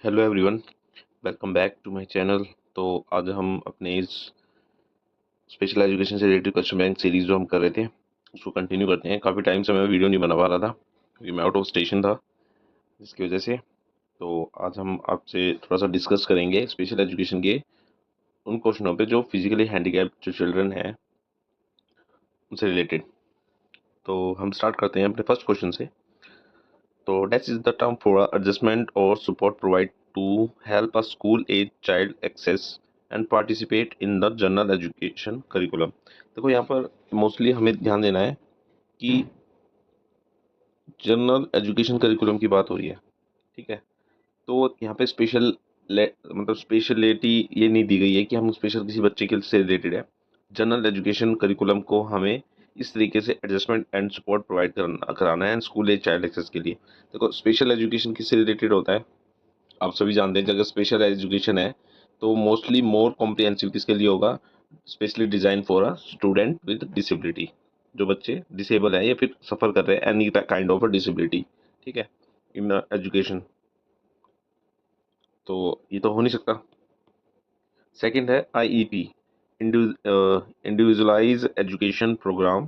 Hello everyone, welcome back to my channel. तो आज हम अपने इस स्पेशल एजुकेशन से रिलेटेड क्वेश्चन बैंक सीरीज जो हम कर रहे थे उसको कंटिन्यू करते हैं। काफ़ी टाइम से मैं वीडियो नहीं बना पा रहा था क्योंकि मैं आउट ऑफ स्टेशन था, जिसकी वजह से। तो आज हम आपसे थोड़ा सा डिस्कस करेंगे स्पेशल एजुकेशन के उन क्वेश्चनों पे जो फिजिकली हैंडीकैप जो चिल्ड्रन हैं उनसे रिलेटेड। तो हम स्टार्ट करते हैं अपने फर्स्ट क्वेश्चन से। तो that is the term for adjustment और support provide to help a school age child access and participate in the general education curriculum. देखो यहाँ पर मोस्टली हमें ध्यान देना है कि जनरल एजुकेशन करिकुलम की बात हो रही है, ठीक है। तो यहाँ पे मतलब स्पेशलिटी ये नहीं दी गई है कि हम स्पेशल किसी बच्चे के से रिलेटेड है। जनरल एजुकेशन करिकुलम को हमें इस तरीके से एडजस्टमेंट एंड सपोर्ट प्रोवाइड कराना है स्कूल एज चाइल्ड एक्सेस के लिए। देखो स्पेशल एजुकेशन किससे रिलेटेड होता है, आप सभी जानते हैं। अगर स्पेशल एजुकेशन है तो मोस्टली मोर कॉम्प्रिहेंसिव किसके लिए होगा, specially design for a student with disability, जो बच्चे डिसेबल है या फिर सफ़र कर रहे हैं any kind of a disability, ठीक है, इन एजुकेशन। तो ये तो हो नहीं सकता। सेकंड है आईईपी, इंडिविजुअलाइज एजुकेशन प्रोग्राम।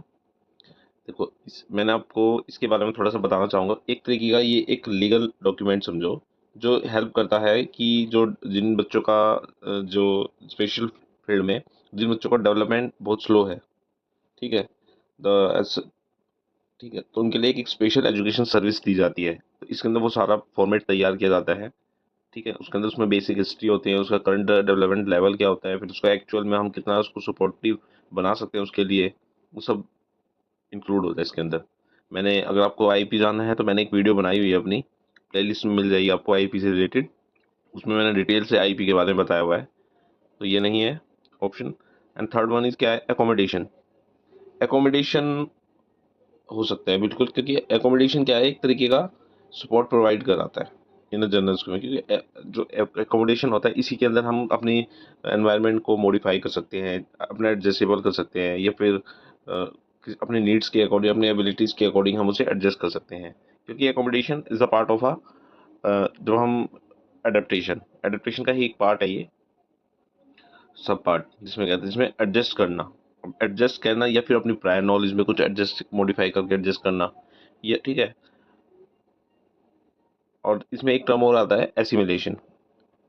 देखो मैंने आपको इसके बारे में थोड़ा सा बताना चाहूँगा। एक तरीके का ये एक लीगल डॉक्यूमेंट समझो जो हेल्प करता है कि जो जिन बच्चों का जो स्पेशल फील्ड में जिन बच्चों का डेवलपमेंट बहुत स्लो है, ठीक है, द ठीक है, तो उनके लिए एक स्पेशल एजुकेशन सर्विस दी जाती है। तो इसके अंदर वो सारा फॉर्मेट तैयार किया जाता है, ठीक है। उसके अंदर उसमें बेसिक हिस्ट्री होती है, उसका करंट डेवलपमेंट लेवल क्या होता है, फिर उसका एक्चुअल में हम कितना उसको सपोर्टिव बना सकते हैं उसके लिए, वो सब इंक्लूड होता है इसके अंदर। मैंने, अगर आपको आईपी जानना है तो मैंने एक वीडियो बनाई हुई है अपनी प्लेलिस्ट में, मिल जाएगी आपको आईपी से रिलेटेड। उसमें मैंने डिटेल से आईपी के बारे में बताया हुआ है। तो ये नहीं है option. And third one is क्या है, एकोमोडेशन। एकोमोडेशन हो सकता है बिल्कुल, क्योंकि एकोमोडेशन क्या है, एक तरीके का सपोर्ट प्रोवाइड कराता है इन जनरल स्कूल में। क्योंकि जो एकोमोडेशन होता है इसी के अंदर हम अपनी एनवायरनमेंट को मॉडिफाई कर सकते हैं, अपना एडजस्टेबल कर सकते हैं, या फिर अपने नीड्स के अकॉर्डिंग, अपनी एबिलिटीज़ के अकॉर्डिंग हम उसे एडजस्ट कर सकते हैं। क्योंकि accommodation is a part of a जो हम एडेप्टेशन एडेप्टेशन का ही एक पार्ट है ये, सब पार्ट जिसमें कहते हैं, जिसमें एडजस्ट करना या फिर अपनी प्रायर नॉलेज में कुछ एडजस्ट मॉडिफाई करके एडजस्ट करना, ये ठीक है। और इसमें एक टर्म और आता है एसिमिलेशन,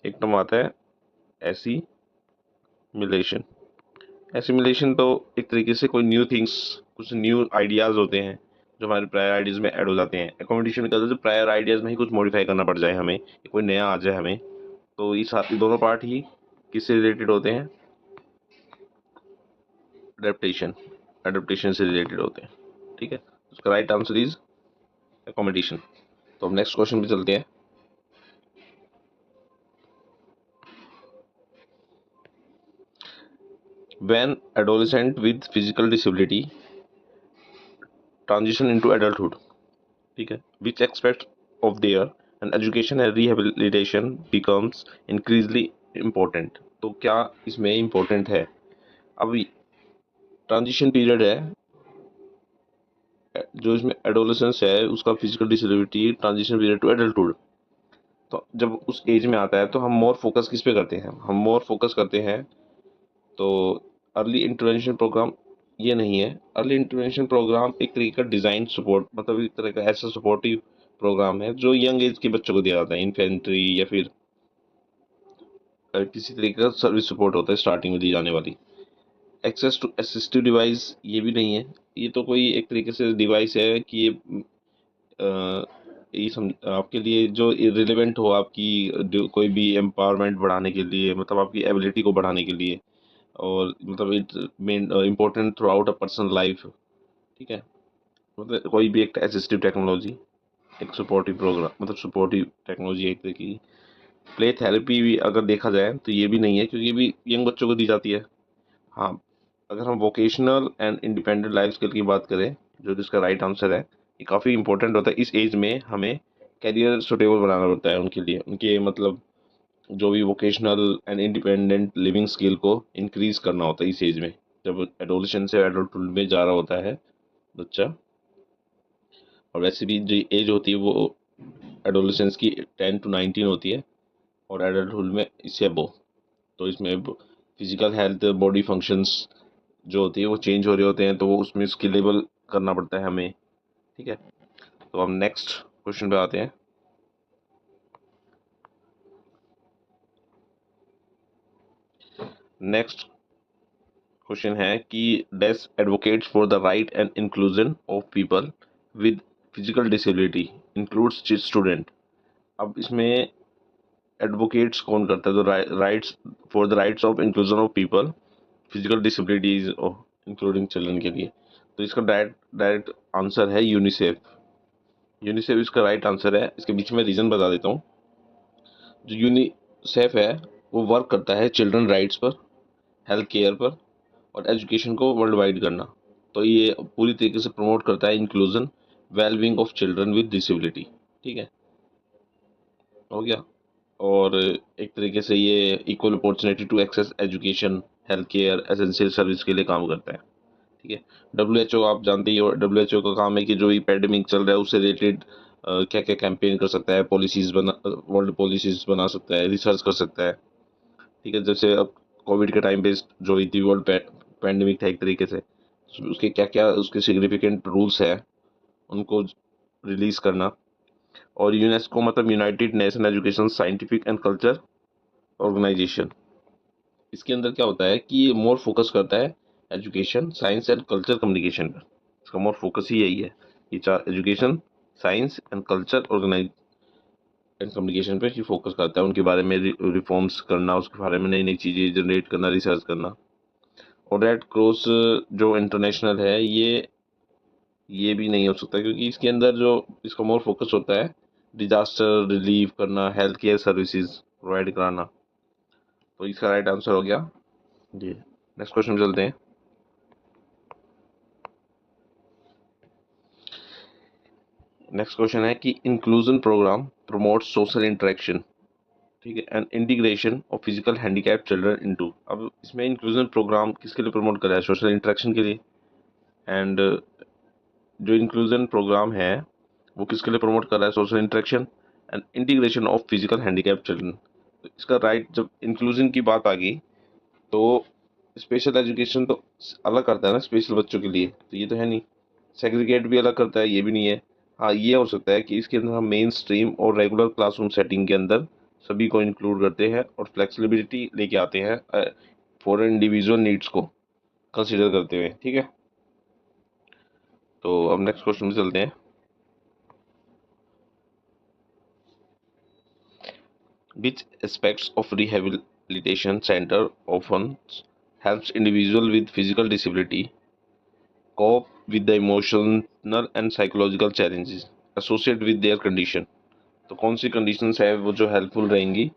एक टर्म आता है एसिमिलेशन। एसिमिलेशन तो एक तरीके से कोई न्यू थिंग्स, कुछ न्यू आइडियाज़ होते हैं जो हमारे प्रायर आइडियाज़ में ऐड हो जाते हैं। एकोमोडेशन में कहते हैं प्रायर आइडियाज़ में ही कुछ मॉडिफाई करना पड़ जाए हमें, कोई नया आ जाए हमें। तो ये दोनों पार्ट ही किससे रिलेटेड होते हैं, एडेप्टेशन एडेप्टेशन से रिलेटेड होते हैं, ठीक है। उसका राइट आंसर इज एकोमोडेशन। तो हम नेक्स्ट क्वेश्चन पे चलते हैं। When adolescent with physical disability transition into adulthood, ठीक है, which aspect of their and education and rehabilitation becomes increasingly important. तो क्या इसमें इम्पोर्टेंट है, अभी ट्रांजिशन पीरियड है जो इसमें एडोलेसेंस है उसका physical disability, transition period to adulthood. तो जब उस एज में आता है तो हम मोर फोकस किस पे करते हैं, हम मोर फोकस करते हैं तो अर्ली इंटरवेंशन प्रोग्राम। ये नहीं है, अर्ली इंटरवेंशन प्रोग्राम एक तरीके का डिज़ाइन सपोर्ट, मतलब एक तरह का ऐसा सपोर्टिव प्रोग्राम है जो यंग एज के बच्चों को दिया जाता है, इन्फेंट्री या फिर किसी तरीके का सर्विस सपोर्ट होता है स्टार्टिंग में दी जाने वाली। एक्सेस टू असिस्टिव डिवाइस ये भी नहीं है, ये तो कोई एक तरीके से डिवाइस है कि ये आपके लिए जो रिलेवेंट हो आपकी कोई भी एम्पावरमेंट बढ़ाने के लिए, मतलब आपकी एबिलिटी को बढ़ाने के लिए, और मतलब it main important through out a personal life, ठीक है। मतलब कोई भी एक असिस्टिव टेक्नोलॉजी, एक सपोर्टिव प्रोग्राम, मतलब सपोर्टिव टेक्नोलॉजी एक तरह की। प्ले थेरेपी भी अगर देखा जाए तो ये भी नहीं है, क्योंकि ये भी यंग बच्चों को दी जाती है। हाँ, अगर हम vocational and independent life skill की बात करें, जो जिसका राइट आंसर है, ये काफ़ी इंपॉर्टेंट होता है। इस एज में हमें करियर सुटेबल बनाना पड़ता है उनके लिए, उनके मतलब जो भी vocational and independent living skill को इंक्रीज करना होता है इस एज में, जब एडोलेशन से एडल्टहुड में जा रहा होता है बच्चा। और वैसे भी जो एज होती है वो एडोलेसेंस की 10 to 19 होती है, और एडल्टहुड में इससे अबव। तो इसमें फिजिकल हेल्थ, बॉडी फंक्शंस जो होती है वो चेंज हो रहे होते हैं, तो वो उसमें स्किलेबल करना पड़ता है हमें। ठीक है, तो हम नेक्स्ट क्वेश्चन पे आते हैं। नेक्स्ट क्वेश्चन है कि dash advocates for the right and inclusion of people with physical disability includes student. अब इसमें एडवोकेट्स कौन करता है? तो rights for the rights of inclusion of people physical disabilities including children के लिए। तो इसका डायरेक्ट डायरेक्ट आंसर है यूनिसेफ। यूनिसेफ इसका राइट आंसर है। इसके बीच में रीज़न बता देता हूँ। जो यूनिसेफ है वो वर्क करता है चिल्ड्रन राइट्स पर, हेल्थ केयर पर और एजुकेशन को वर्ल्ड वाइड करना। तो ये पूरी तरीके से प्रमोट करता है inclusion, wellbeing of children with disability. ठीक है, हो गया। और एक तरीके से ये equal opportunity to access education, health care, essential service के लिए काम करता है। ठीक है, WHO आप जानते ही हो, WHO का काम है कि जो पैंडेमिक चल रहा है उससे रिलेटेड क्या क्या कैंपेन कर सकता है, पॉलिसीज बना, वर्ल्ड पॉलिसीज बना सकता है, रिसर्च कर सकता है। ठीक है, जैसे अब कोविड के टाइम पे जो हुई थी वर्ल्ड पैंडेमिक था एक तरीके से, उसके क्या क्या उसके सिग्निफिकेंट रूल्स है उनको रिलीज करना। और यूनेस्को मतलब United Nation Education Scientific and Culture Organization. इसके अंदर क्या होता है कि ये मोर फोकस करता है education, science and culture communication पर। इसका मोर फोकस ही यही है, ये चार education, science and culture organize and communication पे ही फोकस करता है। उनके बारे में रिफॉर्म्स करना, उसके बारे में नई नई चीज़ें जनरेट करना, रिसर्च करना। और रेड क्रॉस जो इंटरनेशनल है ये भी नहीं हो सकता, क्योंकि इसके अंदर जो इसका मोर फोकस होता है डिजास्टर रिलीव करना, हेल्थ केयर सर्विसेज प्रोवाइड कराना। तो इसका राइट आंसर हो गया जी। नेक्स्ट क्वेश्चन चलते हैं। नेक्स्ट क्वेश्चन है कि inclusion program promotes social interaction, ठीक है, and integration of physical handicap children into. अब इसमें इंक्लूजन प्रोग्राम किसके लिए प्रमोट कर रहा है? सोशल इंटरेक्शन के लिए। एंड जो इंक्लूजन प्रोग्राम है वो किसके लिए प्रमोट कर रहा है? Social interaction and integration of physical handicap children. तो इसका राइट, जब इंक्लूजन की बात आ गई तो स्पेशल एजुकेशन तो अलग करता है ना स्पेशल बच्चों के लिए, तो ये तो है नहीं। सेग्रीगेट भी अलग करता है, ये भी नहीं है। हाँ, ये हो सकता है कि इसके अंदर हम मेन स्ट्रीम और रेगुलर क्लासरूम सेटिंग के अंदर सभी को इंक्लूड करते हैं और फ्लेक्सिबिलिटी लेके आते हैं फॉर इंडिविजुअल नीड्स को कंसिडर करते हुए। ठीक है, तो अब नेक्स्ट क्वेश्चन में चलते हैं। Which aspects of rehabilitation center often helps individual with physical disability cope with the emotional and psychological challenges associated with their condition? तो कौन सी कंडीशंस है वो जो हेल्पफुल रहेंगी?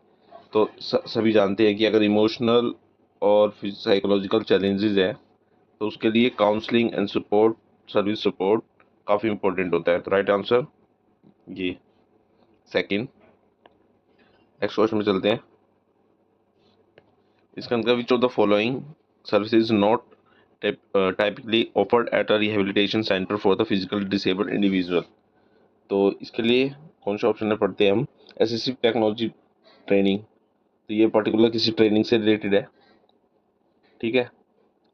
तो सभी जानते हैं कि अगर इमोशनल और साइकोलॉजिकल चैलेंजेस है तो उसके लिए counselling and support, service support काफ़ी इंपॉर्टेंट होता है। तो राइट आंसर ये सेकंड। नेक्स्ट क्वेश्चन में चलते हैं। इसका अंदर विच of the following services not typically offered at a rehabilitation centre for the physical disabled individual. तो इसके लिए कौन से ऑप्शन में पढ़ते हैं हम? असिस्टिव टेक्नोलॉजी ट्रेनिंग, तो ये पर्टिकुलर किसी ट्रेनिंग से रिलेटेड है। ठीक है,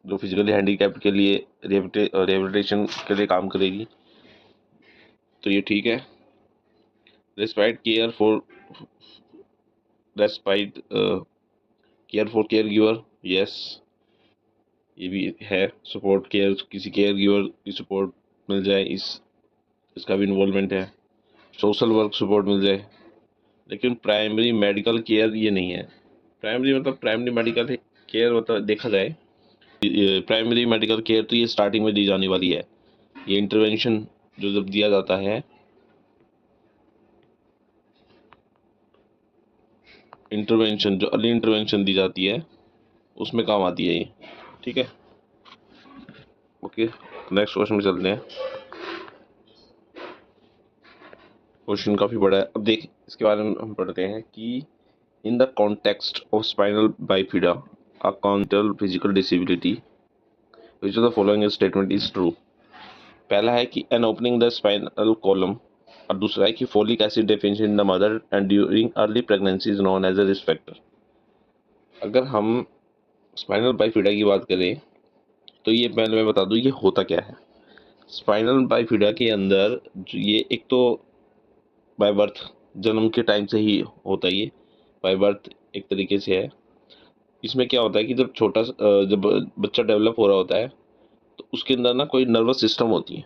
जो फिजिकली हैंडीकैप्ड के लिए रिहेबिलिटेशन के लिए काम करेगी, तो ये ठीक है। Respite care for respite care for care giver, yes ये भी है। सपोर्ट केयर, किसी केयर गिवर की सपोर्ट मिल जाए, इसका भी इन्वॉल्वमेंट है। सोशल वर्क सपोर्ट मिल जाए, लेकिन प्राइमरी मेडिकल केयर ये नहीं है। प्राइमरी मतलब प्राइमरी मेडिकल केयर मतलब देखा जाए, प्राइमरी मेडिकल केयर तो ये स्टार्टिंग में दी जाने वाली है। ये इंटरवेंशन जो जब दिया जाता है, इंटरवेंशन जो अर्ली इंटरवेंशन दी जाती है उसमें काम आती है ये। ठीक है, ओके, नेक्स्ट क्वेश्चन में चलते हैं। क्वेश्चन काफ़ी बड़ा है। अब देख इसके बारे में हम पढ़ते हैं कि in the context of spinal bifida a congenital physical disability which of the following statement is true. पहला है कि an opening the spinal column और दूसरा है कि folic acid deficiency in the mother and during early pregnancy is known as a risk factor. अगर हम spinal bifida की बात करें तो ये पहले मैं बता दूं ये होता क्या है। स्पाइनल बाइफिडा के अंदर ये एक तो बाय बर्थ, जन्म के टाइम से ही होता है, ये बाय बर्थ एक तरीके से है। इसमें क्या होता है कि जब बच्चा डेवलप हो रहा होता है तो उसके अंदर ना कोई नर्वस सिस्टम होती है,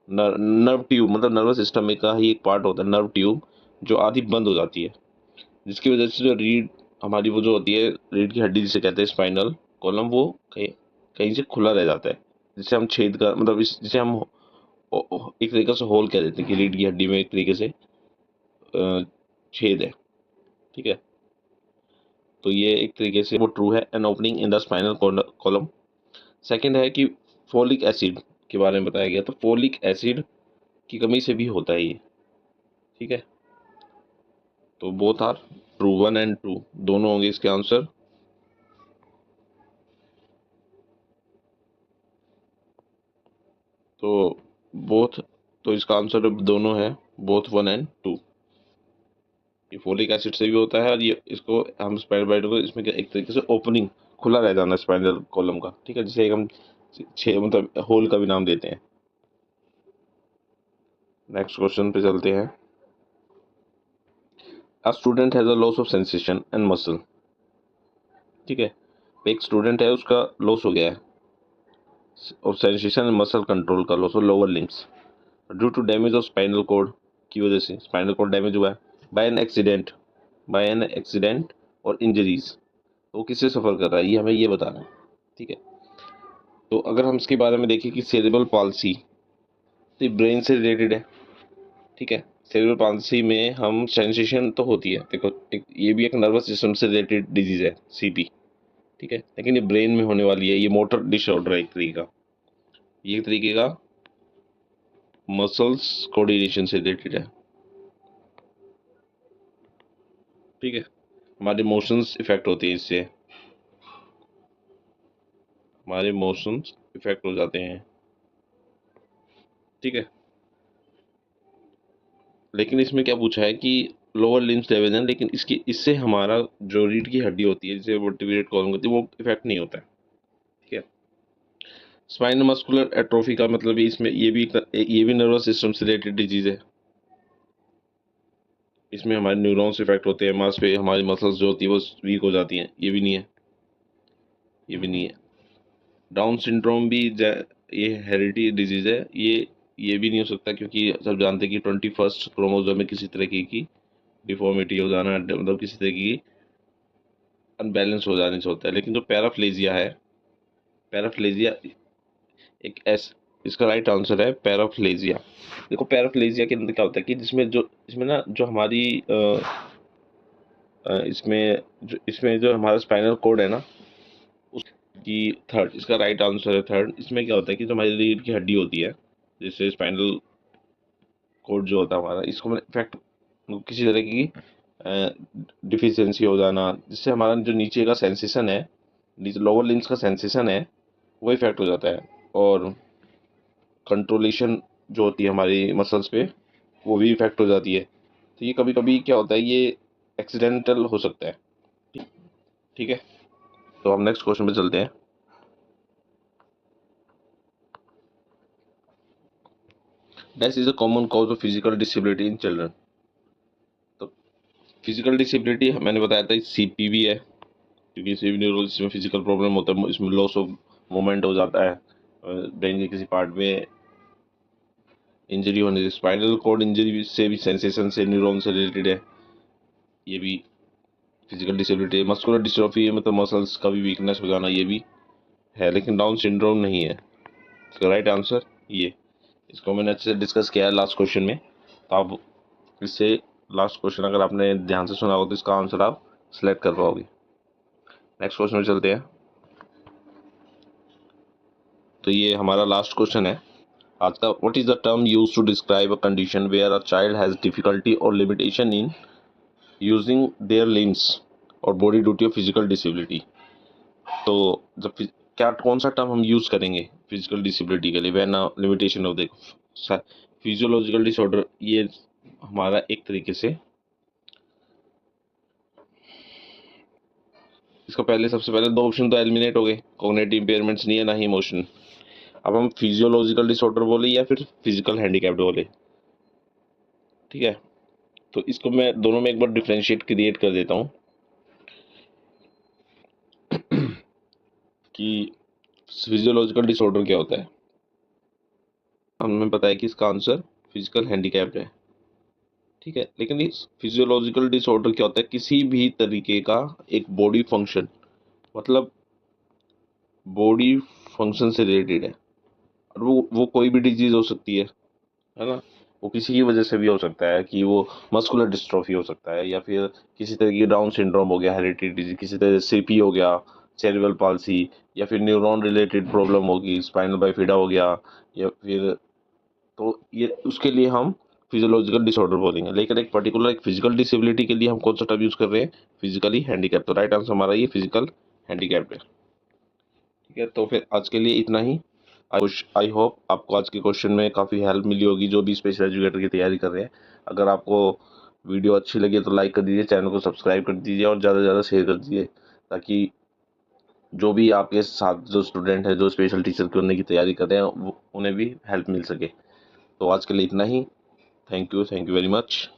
नर्व ट्यूब, मतलब नर्वस सिस्टम में का ही एक पार्ट होता है, नर्व ट्यूब, जो आधी बंद हो जाती है, जिसकी वजह से जो रीढ़ हमारी वो जो होती है, रीढ़ की हड्डी जिसे कहते हैं स्पाइनल कॉलम, वो कहीं कहीं से खुला रह जाता है, जिसे हम छेद का मतलब जिसे हम एक तरीके से होल कह देते हैं कि रीढ़ की हड्डी में एक तरीके से छेद है। ठीक है, तो ये एक तरीके से वो ट्रू है, an opening in the spinal column. Second है कि फोलिक एसिड के बारे में बताया गया, तो फोलिक एसिड की कमी से भी होता है ये। ठीक है, तो बोथ आर ट्रू, 1 एंड 2 दोनों होंगे इसके आंसर। तो बोथ, तो इसका आंसर दोनों है, बोथ 1 एंड 2। ये फोलिक एसिड से भी होता है और ये इसको हम स्पाइनल बाइट को इसमें एक तरीके से ओपनिंग, खुला रह जाना स्पाइनल कॉलम का। ठीक है, जिसे हम मतलब होल का भी नाम देते हैं। नेक्स्ट क्वेश्चन पे चलते हैं। A student has a loss of sensation and muscle. ठीक है, एक स्टूडेंट है, उसका लॉस हो गया है और सेंसेशन एंड मसल कंट्रोल का लॉस, और lower limbs, due to damage of spinal cord की वजह से स्पाइनल कॉर्ड डैमेज हुआ है, बाय एन एक्सीडेंट और इंजरीज। तो वो किससे सफ़र कर रहा है, ये हमें ये बताना है। ठीक है, तो अगर हम इसके बारे में देखें कि सेरेब्रल पाल्सी, तो ये ब्रेन से रिलेटेड है। ठीक है, सेरेब्रल पाल्सी में हम सेंसेशन तो होती है, देखो ये भी एक नर्वस सिस्टम से रिलेटेड डिजीज है, सीपी। ठीक है, लेकिन ये ब्रेन में होने वाली है, ये मोटर डिसऑर्डर है एक तरीके का, ये एक तरीके का मसल्स कोऑर्डिनेशन से रिलेटेड है। ठीक है, हमारे इमोशंस इफेक्ट होते हैं इससे, हमारे इमोशंस इफेक्ट हो जाते हैं। ठीक है, लेकिन इसमें क्या पूछा है कि लोअर लिम्स डैमेज है, लेकिन इससे हमारा जो रीढ़ की हड्डी होती है, जिसे वर्टिब्रेट कॉलम होती है, वो इफेक्ट नहीं होता है। ठीक है, स्पाइनल मस्कुलर एट्रोफी का मतलब इसमें ये भी नर्वस सिस्टम से रिलेटेड डिजीज है। इसमें हमारे न्यूरॉन्स इफेक्ट होते हैं, मांस पे हमारी मसल्स जो होती है वो वीक हो जाती हैं, ये भी नहीं है, ये भी नहीं है। डाउन सिंड्रोम भी ये हेरिडिटी डिजीज है, ये भी नहीं हो सकता, क्योंकि सब जानते हैं कि 21st क्रोमोसोम में किसी तरीके की डिफॉर्मिटी हो जाना, मतलब किसी तरह की अनबैलेंस हो जाने से होता है। लेकिन जो पैराप्लेजिया है, पैराप्लेजिया एक एस इसका राइट आंसर है पैराप्लेजिया। देखो पैराप्लेजिया के अंदर क्या होता है कि इसमें ना जो हमारी इसमें जो हमारा स्पाइनल कोड है ना, उसकी थर्ड, इसका राइट आंसर है थर्ड। इसमें क्या होता है कि जो हमारी रीढ़ की हड्डी होती है, जैसे स्पाइनल कोड जो होता है हमारा, इसको इफेक्ट किसी तरह की डिफिशियंसी हो जाना, जिससे हमारा जो नीचे का सेंसेशन है, नीचे लोअर लिम्स का सेंसेशन है, वो इफेक्ट हो जाता है, और कंट्रोलेशन जो होती है हमारी मसल्स पे, वो भी इफेक्ट हो जाती है। तो ये कभी कभी क्या होता है, ये एक्सीडेंटल हो सकता है। ठीक है, तो हम नेक्स्ट क्वेश्चन पे चलते हैं। Death is a common cause of physical disability in children. तो फिजिकल डिसेबिलिटी मैंने बताया था सीपी भी है, क्योंकि सीपी न्यूरोलॉजी में फिजिकल प्रॉब्लम होता है, इसमें लॉस ऑफ मूवमेंट हो जाता है, ब्रेन के किसी पार्ट में इंजरी होने से, स्पाइनल कॉर्ड इंजरी से भी सेंसेशन से, न्यूरॉन से रिलेटेड है, ये भी फिजिकल डिसेबिलिटी है। मस्कुलर डिस्ट्रॉफी मतलब मसल्स का भी वीकनेस हो जाना, ये भी है, लेकिन डाउन सिंड्रोम नहीं है। इसका राइट आंसर ये, इसको मैंने अच्छे से डिस्कस किया है लास्ट क्वेश्चन में, तो आप इससे लास्ट क्वेश्चन अगर आपने ध्यान से सुना हो तो इसका आंसर आप सेलेक्ट कर पाओगे। नेक्स्ट क्वेश्चन में चलते हैं। तो ये हमारा लास्ट क्वेश्चन है आज का। What is the term use to describe a condition where a child has difficulty और limitation in using their limbs और body duty of physical disability. तो जब क्या कौन सा टर्म हम यूज करेंगे फिजिकल डिसेबिलिटी के लिए, when limitation of the physiological disorder, ये हमारा एक तरीके से इसका पहले सबसे पहले दो ऑप्शन तो एलिमिनेट हो गए, कॉग्निटिव इम्पेयरमेंट्स नहीं है ना ही इमोशन। अब हम फिजियोलॉजिकल डिसऑर्डर बोले या फिर फिजिकल हैंडीकैप्ड बोले, ठीक है। तो इसको मैं दोनों में एक बार डिफरेंशिएट क्रिएट कर देता हूँ कि फिजियोलॉजिकल डिसऑर्डर क्या होता है। हमें पता है कि इसका आंसर फिजिकल हैंडीकैप्ड है, ठीक है। लेकिन इस फिजियोलॉजिकल डिसऑर्डर क्या होता है, किसी भी तरीके का एक बॉडी फंक्शन, मतलब बॉडी फंक्शन से रिलेटेड है। और वो कोई भी डिजीज हो सकती है ना। वो किसी की वजह से भी हो सकता है कि वो मस्कुलर डिस्ट्रॉफी हो सकता है, या फिर किसी तरह की डाउन सिंड्रोम हो गया, हेरिडिटी डिजीज, किसी तरह सीपी हो गया, सेरिब्रल पाल्सी, या फिर न्यूरॉन रिलेटेड प्रॉब्लम होगी, स्पाइनल बाइफिडा हो गया, या फिर तो ये उसके लिए हम फिजियोलॉजिकल डिसऑर्डर बोलेंगे। लेकिन एक पर्टिकुलर एक फिजिकल डिसेबिलिटी के लिए हम कौन सा टर्म यूज कर रहे हैं, फिजिकली हैंडीकैप। तो राइट आंसर हमारा ये फिजिकल हैंडीकैप है, ठीक है। तो फिर आज के लिए इतना ही। आई होप आपको आज के क्वेश्चन में काफ़ी हेल्प मिली होगी, जो भी स्पेशल एजुकेटर की तैयारी कर रहे हैं। अगर आपको वीडियो अच्छी लगी तो लाइक कर दीजिए, चैनल को सब्सक्राइब कर दीजिए और ज़्यादा से ज़्यादा शेयर कर दीजिए, ताकि जो भी आपके साथ जो स्टूडेंट है जो स्पेशल टीचर करने की तैयारी कर रहे हैं उन्हें भी हेल्प मिल सके। तो आज के लिए इतना ही। Thank you very much.